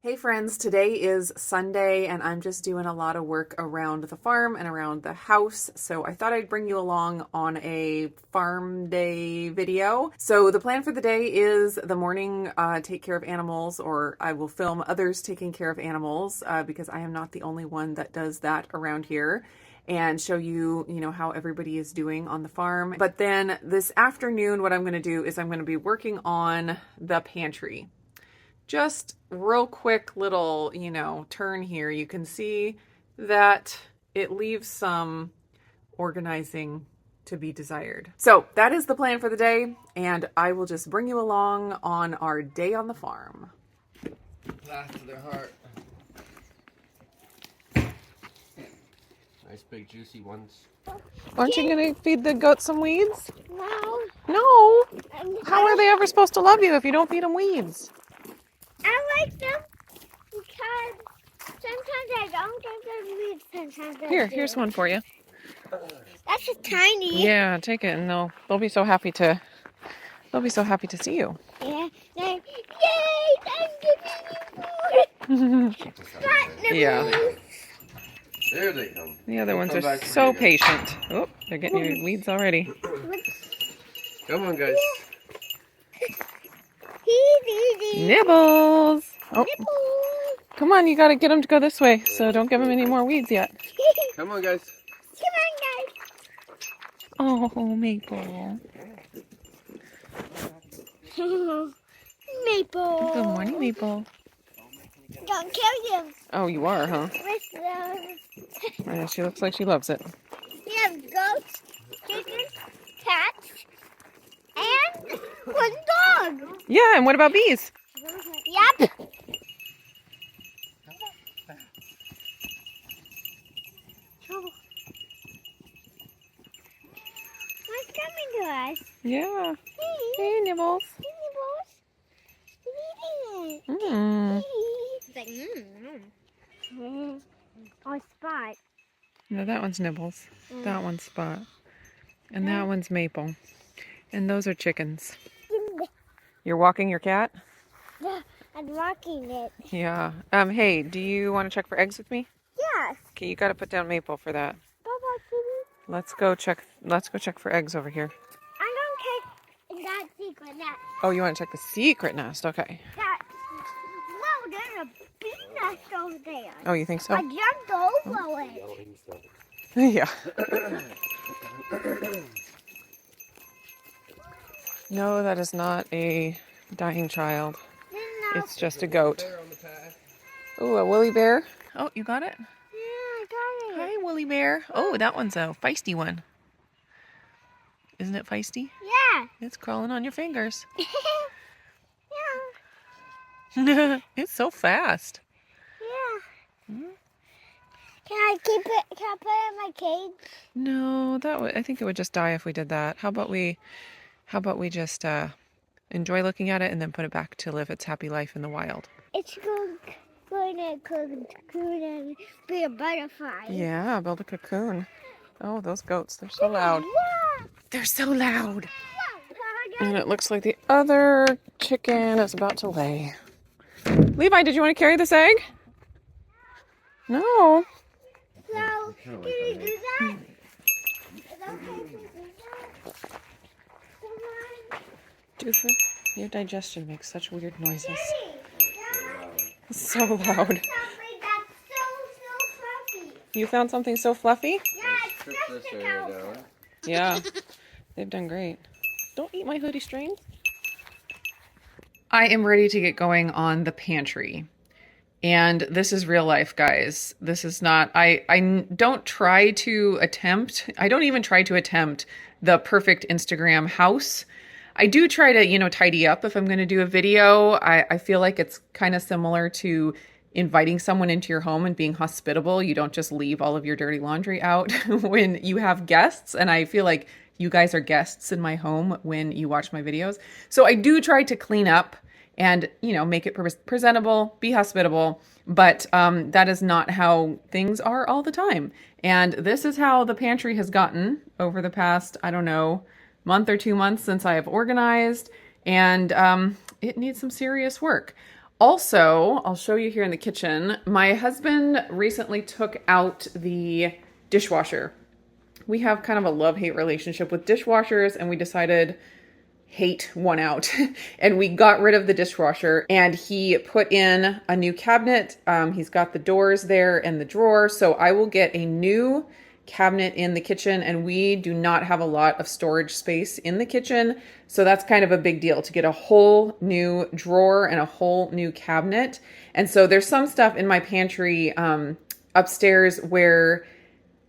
Hey friends, today is Sunday and I'm just doing a lot of work around the farm and around the house. So I thought I'd bring you along on a farm day video. So the plan for the day is the morning take care of animals, or I will film others taking care of animals because I am not the only one that does that around here, and show you, how everybody is doing on the farm. But then this afternoon, what I'm going to do is I'm going to be working on the pantry. Just real quick little, turn here. You can see that it leaves some organizing to be desired. So that is the plan for the day, and I will just bring you along on our day on the farm. Laugh to their heart. Nice big juicy ones. Aren't you going to feed the goats some weeds? No. No. How are they ever supposed to love you if you don't feed them weeds? I like them because sometimes I don't give them weeds, sometimes I do. Here's one for you. That's just tiny. Yeah, take it, and they'll be so happy to see you. Yeah. Yay! I'm giving you more. Yeah. There they come. The other ones Come are back so here, guys. patient. Oh, they're getting your weeds already. Come on, guys. He's eating. Nibbles! Oh, Nibbles. come on, you gotta get them to go this way, so don't give them any more weeds yet. Come on, guys. Oh, Maple. Maple. Good morning, Maple. Don't kill them. Oh, you are, huh? With them. Yeah, she looks like she loves it. We have goats, chickens, cats, and one dog. Yeah, and what about bees? Yep. What's coming to us? Yeah. Hey, Hey, Nibbles. Nibbles. He's eating it. Mm. It's like, Oh, Spot. No, that one's Nibbles. That one's Spot. And that one's Maple. And those are chickens. You're walking your cat? Yeah, I'm walking it. Yeah. Hey, do you want to check for eggs with me? Yes. Okay, you got to put down Maple for that. Bye-bye, kitty. Let's go check for eggs over here. I'm going to check that secret nest. Oh, you want to check the secret nest? Okay. No, there's a bee nest over there. Oh, you think so? I jumped over it. Yeah. No, that is not a dying child. No. It's just a goat. Bear on the path. Oh, a woolly bear. Oh, you got it? Yeah, I got it. Hi, woolly bear. Oh, that one's a feisty one. Isn't it feisty? Yeah. It's crawling on your fingers. Yeah. It's so fast. Yeah. Can I keep it? Can I put it in my cage? No, I think it would just die if we did that. How about we just enjoy looking at it and then put it back to live its happy life in the wild? It's going to cocoon and be a butterfly. Yeah, build a cocoon. Oh, those goats, they're so loud. They're so loud. And it looks like the other chicken is about to lay. Levi, did you want to carry this egg? No. So, can you do that? Is it okay if we do that? Come on. Doofer, your digestion makes such weird noises. Daddy, It's so loud. something that's so fluffy. You found something so fluffy? Yeah, it's Strip just this a area cow. down. Yeah. They've done great. Don't eat my hoodie strings. I am ready to get going on the pantry. And this is real life, guys. This is not, I don't try to attempt, I don't even try to attempt the perfect Instagram house. I do try to, tidy up if I'm going to do a video. I feel like it's kind of similar to inviting someone into your home and being hospitable. You don't just leave all of your dirty laundry out when you have guests. And I feel like you guys are guests in my home when you watch my videos. So I do try to clean up and, make it presentable, be hospitable. But that is not how things are all the time. And this is how the pantry has gotten over the past, I don't know, month or 2 months since I have organized. And it needs some serious work. Also, I'll show you here in the kitchen, my husband recently took out the dishwasher. We have kind of a love-hate relationship with dishwashers, and we decided hate one out. And we got rid of the dishwasher, and he put in a new cabinet. He's got the doors there and the drawer. So I will get a new cabinet in the kitchen, and we do not have a lot of storage space in the kitchen. So that's kind of a big deal to get a whole new drawer and a whole new cabinet. And so there's some stuff in my pantry upstairs where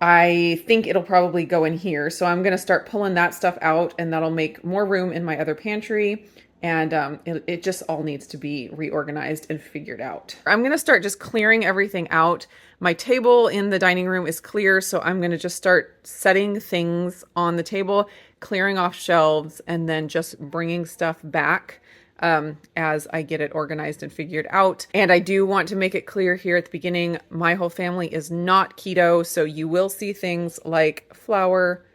I think it'll probably go in here. So I'm going to start pulling that stuff out, and that'll make more room in my other pantry. And it just all needs to be reorganized and figured out. I'm going to start just clearing everything out. My table in the dining room is clear, so I'm going to just start setting things on the table, clearing off shelves, and then just bringing stuff back as I get it organized and figured out. And I do want to make it clear here at the beginning, my whole family is not keto, so you will see things like flour,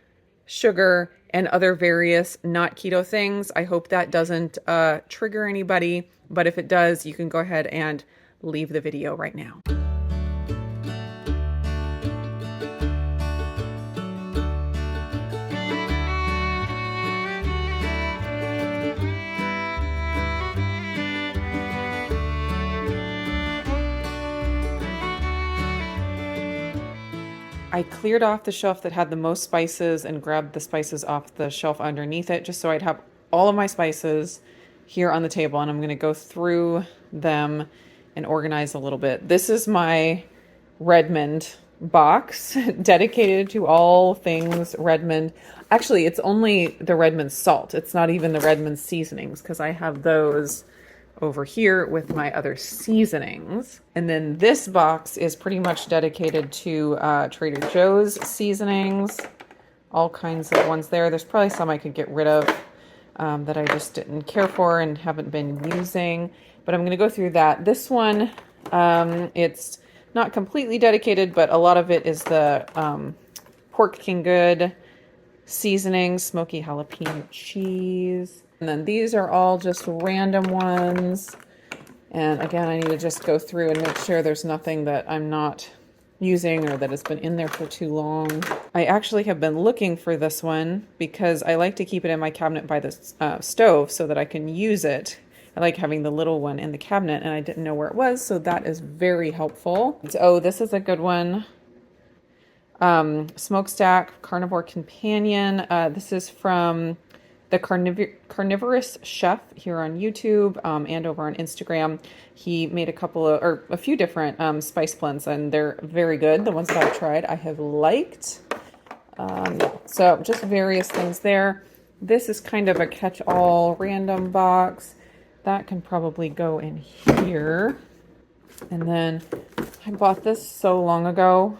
sugar, and other various not keto things. I hope that doesn't trigger anybody, but if it does, you can go ahead and leave the video right now. I cleared off the shelf that had the most spices and grabbed the spices off the shelf underneath it, just so I'd have all of my spices here on the table, and I'm going to go through them and organize a little bit. This is my Redmond box dedicated to all things Redmond. Actually, it's only the Redmond salt. It's not even the Redmond seasonings, because I have those over here with my other seasonings. And then this box is pretty much dedicated to Trader Joe's seasonings, all kinds of ones there. There's probably some I could get rid of that I just didn't care for and haven't been using, but I'm going to go through that. This one, it's not completely dedicated, but a lot of it is the Pork King Good seasonings, smoky jalapeno cheese. And then these are all just random ones. And again, I need to just go through and make sure there's nothing that I'm not using or that has been in there for too long. I actually have been looking for this one because I like to keep it in my cabinet by the stove so that I can use it. I like having the little one in the cabinet, and I didn't know where it was, so that is very helpful. Oh, this is a good one. Smokestack Carnivore Companion. This is from the Carnivorous Chef here on YouTube and over on Instagram. He made a few different spice blends, and they're very good. The ones that I've tried, I have liked. So just various things there. This is kind of a catch-all random box. That can probably go in here. And then I bought this so long ago,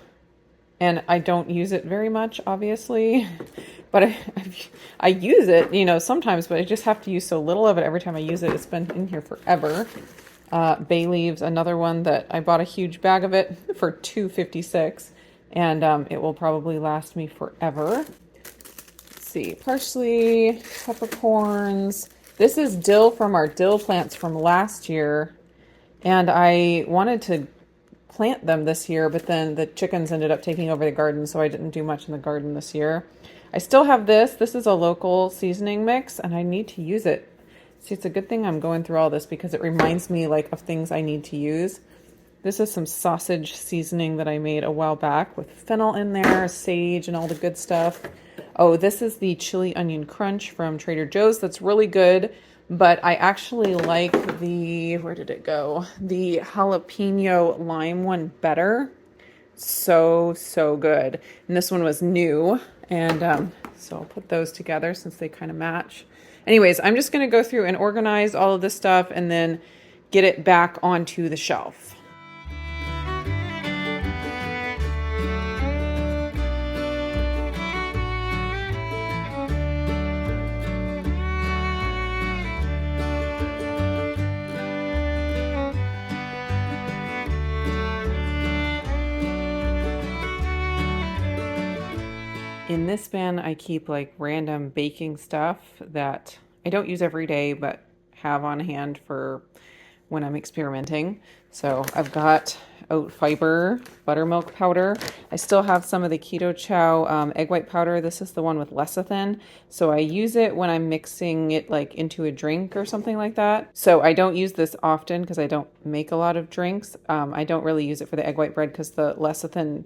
and I don't use it very much, obviously. But I use it, sometimes, but I just have to use so little of it every time I use it. It's been in here forever. Bay leaves, another one that I bought a huge bag of it for $2.56, and it will probably last me forever. Let's see, parsley, peppercorns. This is dill from our dill plants from last year, and I wanted to plant them this year, but then the chickens ended up taking over the garden, so I didn't do much in the garden this year. I still have this. This is a local seasoning mix, and I need to use it. See, it's a good thing I'm going through all this because it reminds me of things I need to use. This is some sausage seasoning that I made a while back with fennel in there, sage, and all the good stuff. Oh, this is the chili onion crunch from Trader Joe's. That's really good, but I actually like where did it go? The jalapeno lime one better. So good. And this one was new. And so I'll put those together since they kind of match. Anyways, I'm just going to go through and organize all of this stuff and then get it back onto the shelf. In this bin, I keep random baking stuff that I don't use every day, but have on hand for when I'm experimenting. So I've got oat fiber, buttermilk powder. I still have some of the Keto Chow egg white powder. This is the one with lecithin. So I use it when I'm mixing it like into a drink or something like that. So I don't use this often because I don't make a lot of drinks. I don't really use it for the egg white bread because the lecithin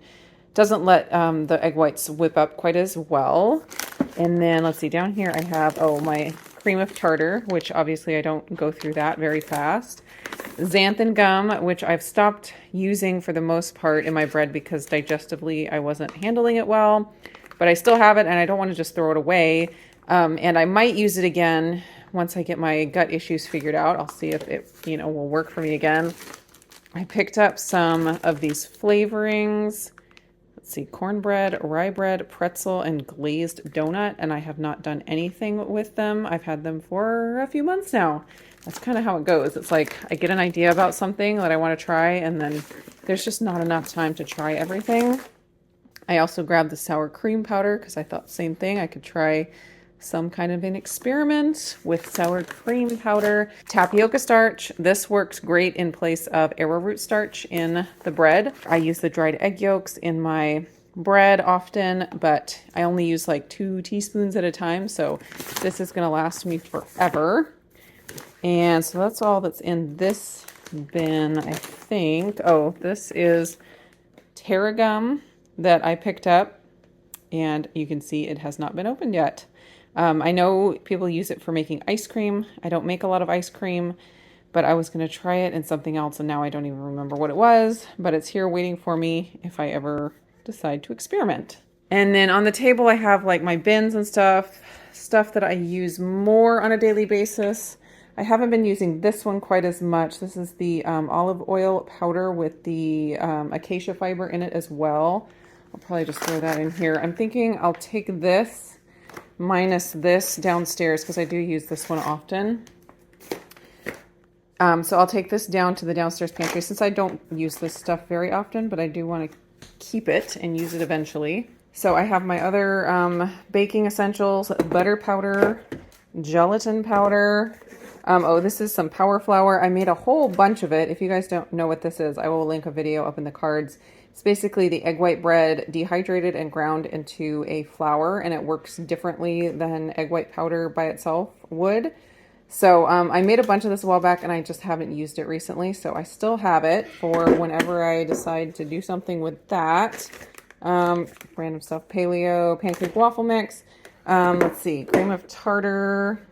doesn't let the egg whites whip up quite as well. And then let's see, down here I have, my cream of tartar, which obviously I don't go through that very fast. Xanthan gum, which I've stopped using for the most part in my bread because digestively I wasn't handling it well, but I still have it and I don't want to just throw it away. And I might use it again once I get my gut issues figured out. I'll see if it, will work for me again. I picked up some of these flavorings. Let's see, cornbread, rye bread, pretzel, and glazed donut, and I have not done anything with them. I've had them for a few months now. That's kind of how it goes. It's like I get an idea about something that I want to try, and then there's just not enough time to try everything. I also grabbed the sour cream powder because I thought same thing. I could try some kind of an experiment with sour cream powder. Tapioca starch. This works great in place of arrowroot starch in the bread. I use the dried egg yolks in my bread often, but I only use like 2 teaspoons at a time. So this is going to last me forever. And so that's all that's in this bin, I think. Oh, this is tarragon that I picked up, and you can see it has not been opened yet. I know people use it for making ice cream. I don't make a lot of ice cream, but I was going to try it in something else, and now I don't even remember what it was, but it's here waiting for me if I ever decide to experiment. And then on the table, I have like my bins and stuff that I use more on a daily basis. I haven't been using this one quite as much. This is the olive oil powder with the acacia fiber in it as well. I'll probably just throw that in here. I'm thinking I'll take this minus this downstairs because I do use this one often. So I'll take this down to the downstairs pantry since I don't use this stuff very often, but I do want to keep it and use it eventually. So I have my other baking essentials, butter powder, gelatin powder. This is some power flour. I made a whole bunch of it. If you guys don't know what this is, I will link a video up in the cards. It's basically the egg white bread dehydrated and ground into a flour, and it works differently than egg white powder by itself would. So I made a bunch of this a while back, and I just haven't used it recently. So I still have it for whenever I decide to do something with that. Random stuff, paleo, pancake waffle mix. Let's see, cream of tartar.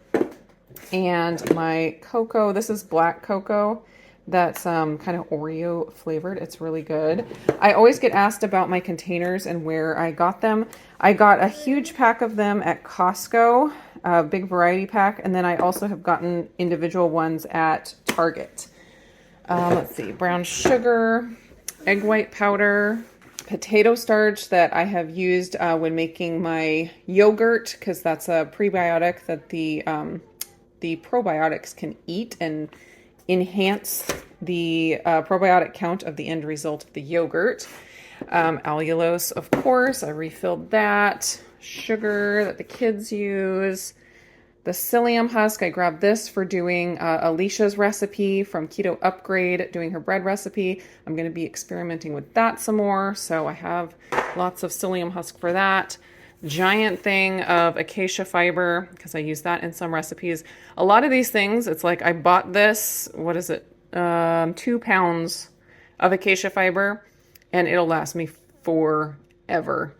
And my cocoa, this is black cocoa that's kind of Oreo flavored. It's really good. I always get asked about my containers and where I got them. I got a huge pack of them at Costco, a big variety pack, and then I also have gotten individual ones at Target. Let's see, brown sugar, egg white powder, potato starch that I have used when making my yogurt because that's a prebiotic that the probiotics can eat and enhance the probiotic count of the end result of the yogurt. Allulose, of course, I refilled that. Sugar that the kids use. The psyllium husk, I grabbed this for doing Alicia's recipe from Keto Upgrade, doing her bread recipe. I'm going to be experimenting with that some more, so I have lots of psyllium husk for that. Giant thing of acacia fiber because I use that in some recipes. A lot of these things, it's like I bought this, 2 pounds of acacia fiber, and it'll last me forever.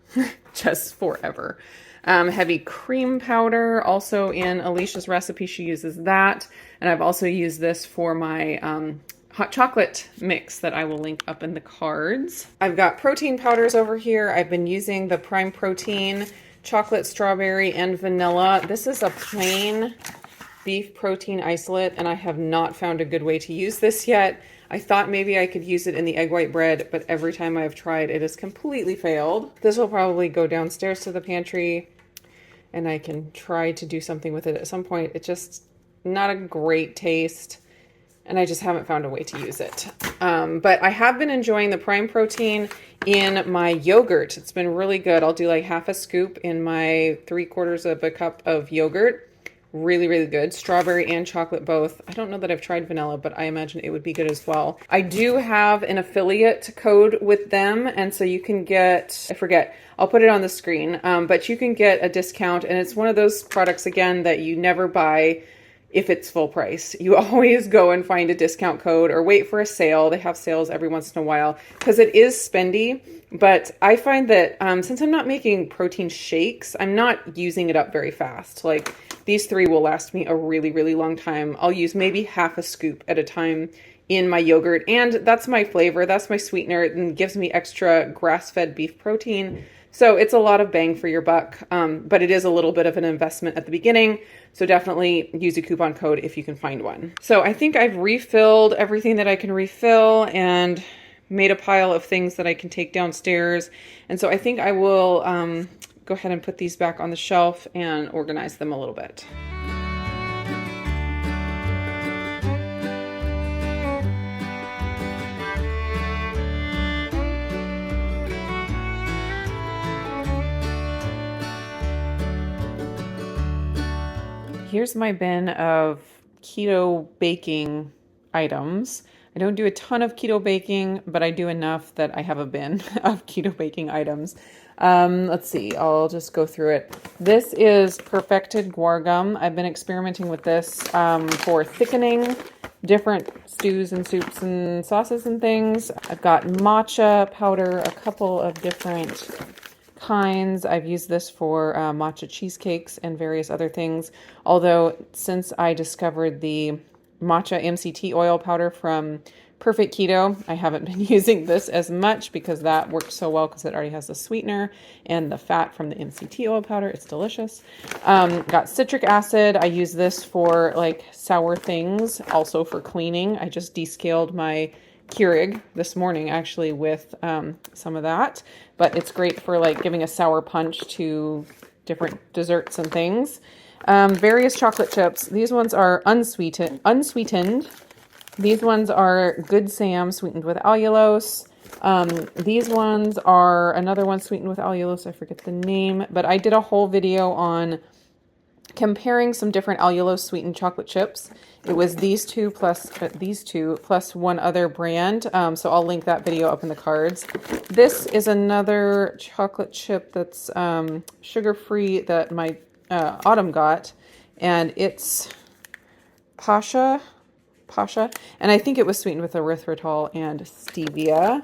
Just forever. Heavy cream powder, also in Alicia's recipe, she uses that. And I've also used this for my hot chocolate mix that I will link up in the cards. I've got protein powders over here. I've been using the Prime Protein chocolate, strawberry, and vanilla. This is a plain beef protein isolate, and I have not found a good way to use this yet. I thought maybe I could use it in the egg white bread, but every time I've tried, it has completely failed. This will probably go downstairs to the pantry, and I can try to do something with it at some point. It's just not a great taste, and I just haven't found a way to use it. But I have been enjoying the Prime Protein in my yogurt. It's been really good. I'll do like half a scoop in my 3/4 of a cup of yogurt. Really, really good. Strawberry and chocolate both. I don't know that I've tried vanilla, but I imagine it would be good as well. I do have an affiliate code with them, and so you can get, I forget, I'll put it on the screen, but you can get a discount, and it's one of those products, again, that you never buy if it's full price. You always go and find a discount code or wait for a sale. They have sales every once in a while because it is spendy. But I find that since I'm not making protein shakes, I'm not using it up very fast. Like these 3 will last me a really, really long time. I'll use maybe half a scoop at a time in my yogurt. And that's my flavor. That's my sweetener. And gives me extra grass-fed beef protein. So it's a lot of bang for your buck, but it is a little bit of an investment at the beginning. So definitely use a coupon code if you can find one. So I think I've refilled everything that I can refill and made a pile of things that I can take downstairs. And so I think I will go ahead and put these back on the shelf and organize them a little bit. Here's my bin of keto baking items. I don't do a ton of keto baking, but I do enough that I have a bin of keto baking items. Let's see, I'll just go through it. This is perfected guar gum. I've been experimenting with this for thickening different stews and soups and sauces and things. I've got matcha powder, a couple of different kinds. I've used this for matcha cheesecakes and various other things. Although since I discovered the matcha MCT oil powder from Perfect Keto, I haven't been using this as much because that works so well because it already has the sweetener and the fat from the MCT oil powder. It's delicious. Got citric acid. I use this for like sour things, also for cleaning. I just descaled my Keurig this morning actually with some of that, but it's great for like giving a sour punch to different desserts and things. Various chocolate chips. These ones are unsweetened. These ones are Good Sam sweetened with allulose. These ones are another one sweetened with allulose. I forget the name, but I did a whole video on comparing some different allulose sweetened chocolate chips. It was these two plus one other brand. So I'll link that video up in the cards. This is another chocolate chip that's sugar-free that my Autumn got, and it's Pasha, and I think it was sweetened with erythritol and stevia.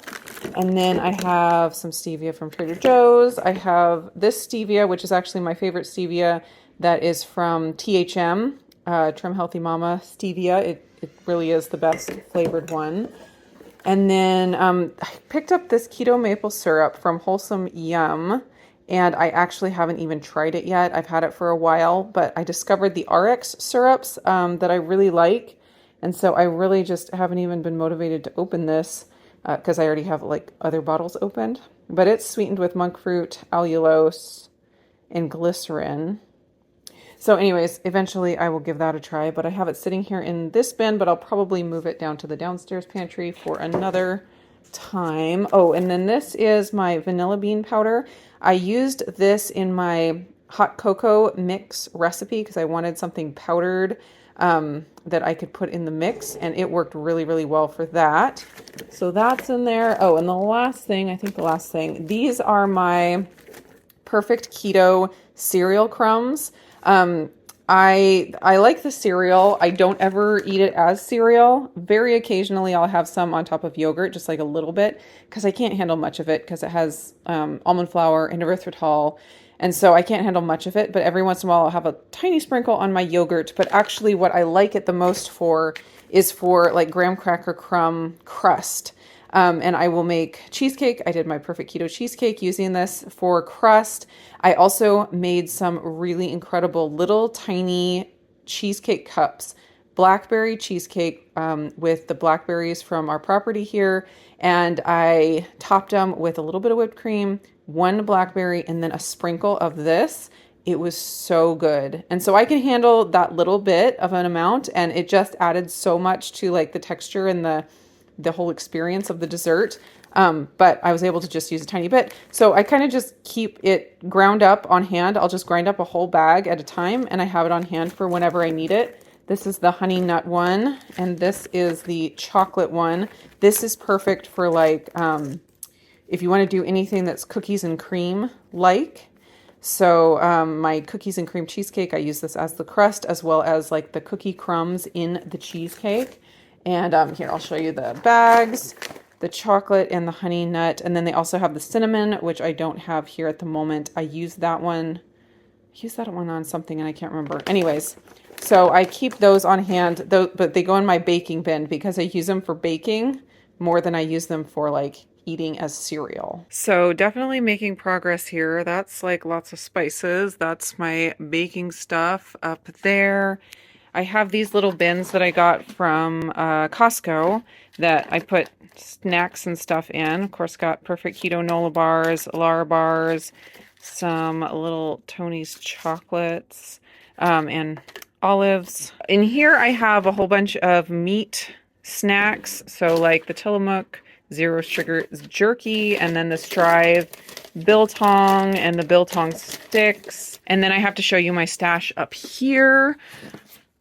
And then I have some stevia from Trader Joe's. I have this stevia, which is actually my favorite stevia, that is from THM, Trim Healthy Mama stevia. It really is the best flavored one. And then I picked up this keto maple syrup from Wholesome Yum, and I actually haven't even tried it yet. I've had it for a while, but I discovered the RX syrups that I really like. And so I really just haven't even been motivated to open this because I already have like other bottles opened. But it's sweetened with monk fruit, allulose, and glycerin. So anyways, eventually I will give that a try, but I have it sitting here in this bin, but I'll probably move it down to the downstairs pantry for another time. Oh, and then this is my vanilla bean powder. I used this in my hot cocoa mix recipe because I wanted something powdered that I could put in the mix, and it worked really, really well for that. So that's in there. Oh, and the last thing, these are my Perfect Keto cereal crumbs. I like the cereal. I don't ever eat it as cereal. Very occasionally I'll have some on top of yogurt, just like a little bit, because I can't handle much of it because it has almond flour and erythritol. And so I can't handle much of it, but every once in a while I'll have a tiny sprinkle on my yogurt. But actually what I like it the most for is for like graham cracker crumb crust. And I will make cheesecake. I did my Perfect Keto cheesecake using this for crust. I also made some really incredible little tiny cheesecake cups, blackberry cheesecake with the blackberries from our property here. And I topped them with a little bit of whipped cream, one blackberry, and then a sprinkle of this. It was so good. And so I can handle that little bit of an amount, and it just added so much to like the texture and the the whole experience of the dessert. But I was able to just use a tiny bit. So I kind of just keep it ground up on hand. I'll just grind up a whole bag at a time, and I have it on hand for whenever I need it. This is the honey nut one, and this is the chocolate one. This is perfect for like, if you want to do anything that's cookies and cream like. So my cookies and cream cheesecake, I use this as the crust, as well as like the cookie crumbs in the cheesecake. And here, I'll show you the bags, the chocolate and the honey nut. And then they also have the cinnamon, which I don't have here at the moment. I use that one. I used that one on something and I can't remember. Anyways, so I keep those on hand, but they go in my baking bin because I use them for baking more than I use them for like eating as cereal. So definitely making progress here. That's like lots of spices. That's my baking stuff up there. I have these little bins that I got from Costco that I put snacks and stuff in. Of course, got Perfect Keto Nola bars, Lar bars, some little Tony's chocolates, and olives. In here I have a whole bunch of meat snacks. So like the Tillamook Zero Sugar Jerky, and then the Strive Biltong and the Biltong sticks. And then I have to show you my stash up here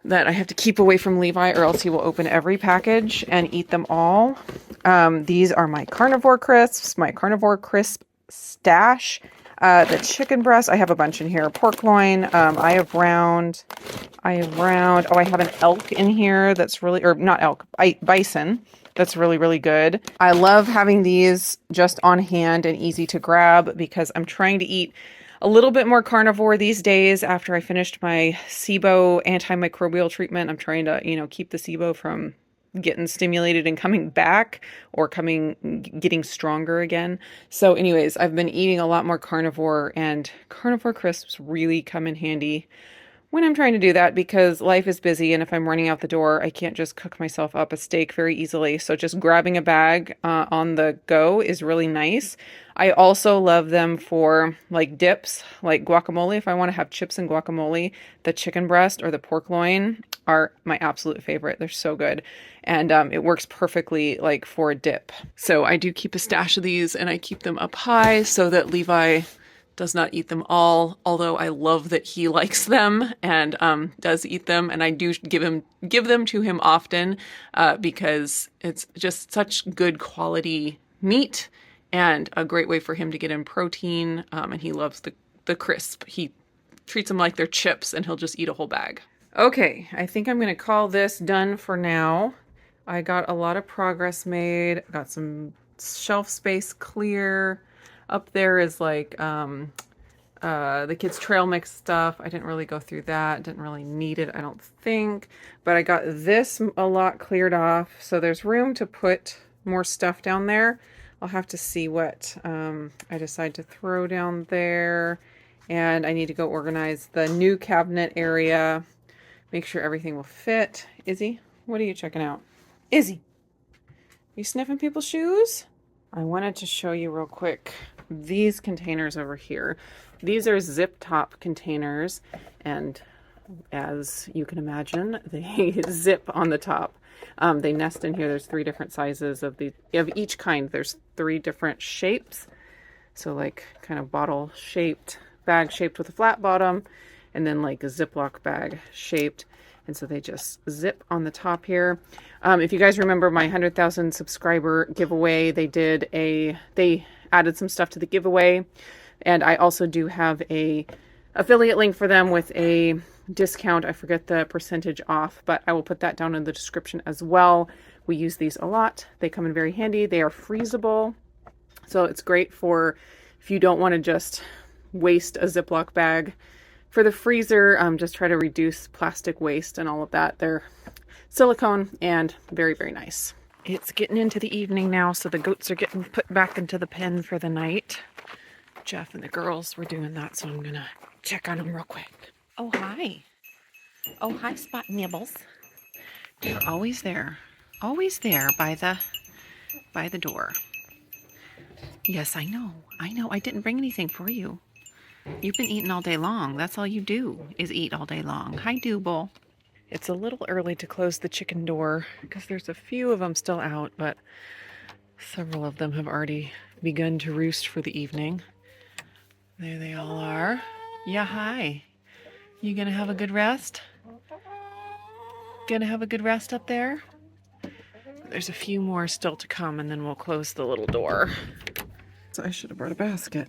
that I have to keep away from Levi, or else he will open every package and eat them all. These are my carnivore crisps, my carnivore crisp stash. The chicken breast, I have a bunch in here. Pork loin, I have round. Oh, I have an elk in here that's really, or not elk, bison. That's really, really good. I love having these just on hand and easy to grab because I'm trying to eat a little bit more carnivore these days after I finished my SIBO antimicrobial treatment. I'm trying to, keep the SIBO from getting stimulated and coming back or getting stronger again. So anyways, I've been eating a lot more carnivore, and carnivore crisps really come in handy when I'm trying to do that because life is busy, and if I'm running out the door, I can't just cook myself up a steak very easily. So just grabbing a bag on the go is really nice. I also love them for like dips, like guacamole. If I want to have chips and guacamole, the chicken breast or the pork loin are my absolute favorite. They're so good. And it works perfectly like for a dip. So I do keep a stash of these, and I keep them up high so that Levi does not eat them all, although I love that he likes them and does eat them. And I do give them to him often because it's just such good quality meat and a great way for him to get in protein. And he loves the crisp. He treats them like they're chips, and he'll just eat a whole bag. Okay, I think I'm going to call this done for now. I got a lot of progress made. Got some shelf space clear. Up there is like the kids' trail mix stuff. I didn't really go through that. Didn't really need it, I don't think. But I got this a lot cleared off. So there's room to put more stuff down there. I'll have to see what I decide to throw down there. And I need to go organize the new cabinet area. Make sure everything will fit. Izzy, what are you checking out? Izzy, are you sniffing people's shoes? I wanted to show you real quick these containers over here. These are zip top containers, and as you can imagine, they zip on the top. They nest in here. There's 3 different sizes of each kind. There's 3 different shapes. So like kind of bottle shaped, bag shaped with a flat bottom, and then like a Ziploc bag shaped. And so they just zip on the top here. If you guys remember my 100,000 subscriber giveaway, they added some stuff to the giveaway. And I also do have a affiliate link for them with a discount. I forget the percentage off, but I will put that down in the description as well. We use these a lot. They come in very handy. They are freezable. So it's great for if you don't want to just waste a Ziploc bag. For the freezer, just try to reduce plastic waste and all of that. They're silicone and very, very nice. It's getting into the evening now, so the goats are getting put back into the pen for the night. Jeff and the girls were doing that, so I'm going to check on them real quick. Oh, hi. Oh, hi, Spot Nibbles. They're always there by the door. Yes, I know. I didn't bring anything for you. You've been eating all day long. That's all you do is eat all day long. Hi, Dooble. It's a little early to close the chicken door because there's a few of them still out, but several of them have already begun to roost for the evening. There they all are. Yeah, hi. You gonna have a good rest? Gonna have a good rest up there? There's a few more still to come, and then we'll close the little door. So I should have brought a basket.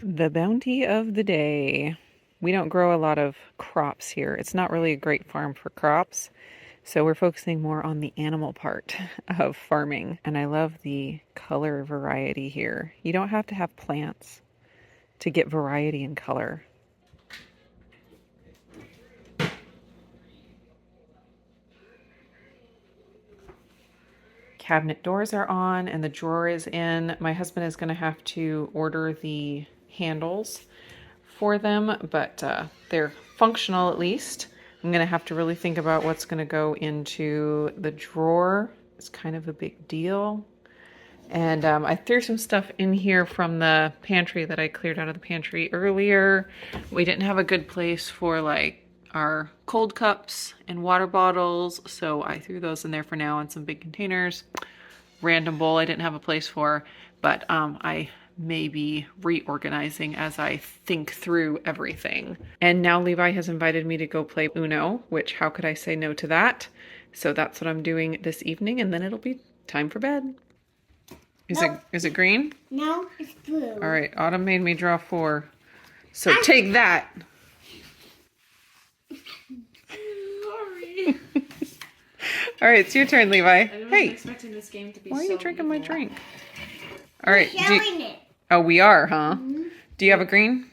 The bounty of the day. We don't grow a lot of crops here. It's not really a great farm for crops, so we're focusing more on the animal part of farming. And I love the color variety here. You don't have to have plants to get variety in color. Cabinet doors are on and the drawer is in. My husband is going to have to order the handles for them, but they're functional at least. I'm going to have to really think about what's going to go into the drawer. It's kind of a big deal. And I threw some stuff in here from the pantry that I cleared out of the pantry earlier. We didn't have a good place for like our cold cups and water bottles, so I threw those in there for now in some big containers. Random bowl I didn't have a place for, but I may be reorganizing as I think through everything. And now Levi has invited me to go play Uno, which how could I say no to that? So that's what I'm doing this evening, and then it'll be time for bed. Is it green? No, it's blue. All right, Autumn made me draw 4. So take that. Sorry. All right, it's your turn, Levi. I wasn't Hey, expecting this game to be why are so you drinking my evil. drink? All right. Showing it. Oh, we are, huh? Mm-hmm. Do you have a green?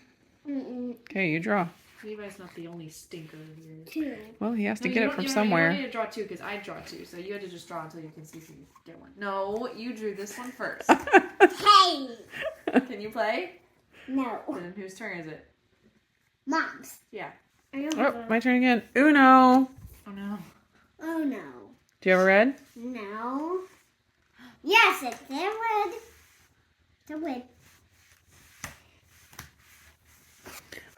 Mm-mm. Okay, you draw. Levi's not the only stinker here. Two. Well, he has to No, get you it don't- from you don't- somewhere. You don't need to draw 2 because I draw 2, so you had to just draw until you can see so you get one. No, you drew this one first. Hey. Can you play? No. Then whose turn is it? Mom's. Yeah. I don't Oh, have a... my turn again. Uno. Oh no. Oh no. Do you have a red? No. Yes, it's a red. It's a red.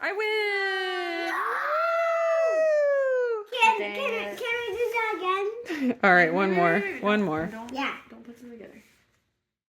I win! Can we do that again? All right, one more. One more. Don't, Yeah. don't put them together.